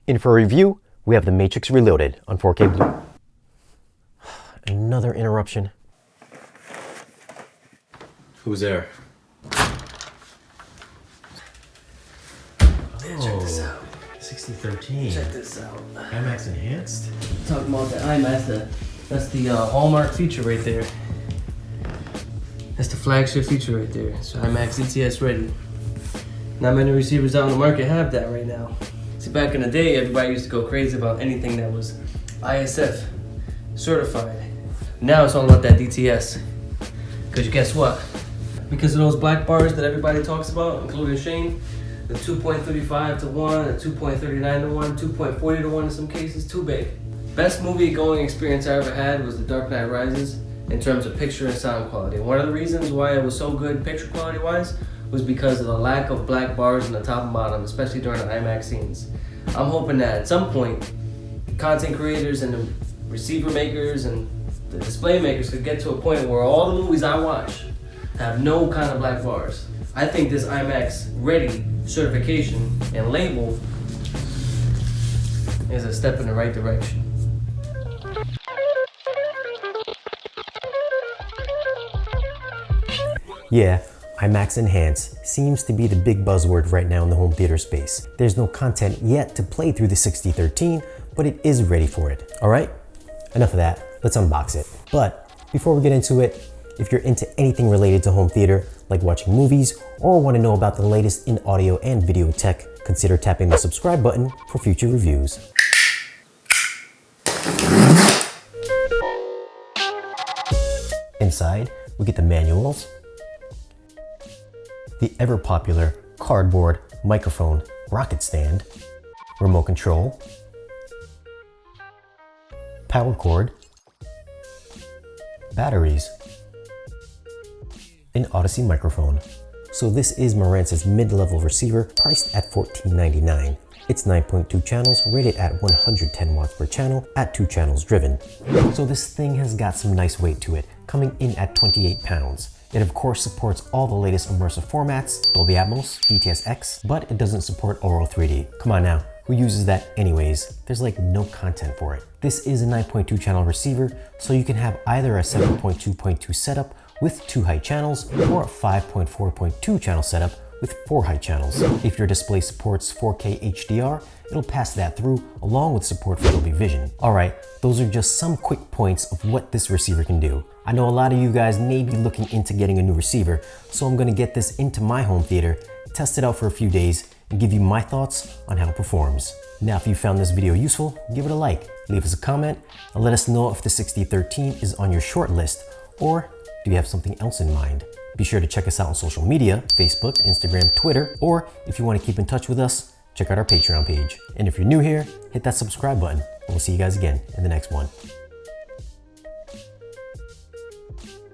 In for a review, we have The Matrix Reloaded on 4K Blue. Another interruption. Who's there? Man, check this out. 6013. Check this out. IMAX enhanced? Talking about the IMAX, that's the hallmark feature right there. That's the flagship feature right there. So IMAX DTS ready. Not many receivers out on the market have that right now. See, back in the day, everybody used to go crazy about anything that was ISF certified. Now it's all about that DTS. Because guess what? Because of those black bars that everybody talks about, including Shane, the 2.35 to 1, the 2.39 to 1, 2.40 to 1 in some cases, too big. Best movie going experience I ever had was The Dark Knight Rises in terms of picture and sound quality. One of the reasons why it was so good picture quality wise was because of the lack of black bars on the top and bottom, especially during the IMAX scenes. I'm hoping that at some point, content creators and the receiver makers and the display makers could get to a point where all the movies I watch have no kind of black bars. I think this IMAX Ready certification and label is a step in the right direction. Yeah, IMAX Enhanced seems to be the big buzzword right now in the home theater space. There's no content yet to play through the 6013, but it is ready for it. All right, enough of that, let's unbox it. But before we get into it, if you're into anything related to home theater, like watching movies, or want to know about the latest in audio and video tech, consider tapping the subscribe button for future reviews. Inside, we get the manuals, the ever popular cardboard microphone rocket stand, remote control, power cord, batteries, an Odyssey microphone. So this is Marantz's mid-level receiver priced at $14.99. It's 9.2 channels rated at 110 watts per channel at 2 channels driven. So this thing has got some nice weight to it, coming in at 28 pounds. It of course supports all the latest immersive formats, Dolby Atmos, DTS-X, but it doesn't support Auro 3D. Come on now, who uses that anyways? There's like no content for it. This is a 9.2 channel receiver, so you can have either a 7.2.2 setup with 2 high channels or a 5.4.2 channel setup with 4 high channels. If your display supports 4K HDR, it'll pass that through along with support for Dolby Vision. Alright, those are just some quick points of what this receiver can do. I know a lot of you guys may be looking into getting a new receiver, so I'm gonna get this into my home theater, test it out for a few days, and give you my thoughts on how it performs. Now, if you found this video useful, give it a like, leave us a comment, and let us know if the 6013 is on your short list, or do you have something else in mind? Be sure to check us out on social media, Facebook, Instagram, Twitter, or if you want to keep in touch with us, check out our Patreon page. And if you're new here, hit that subscribe button, and we'll see you guys again in the next one.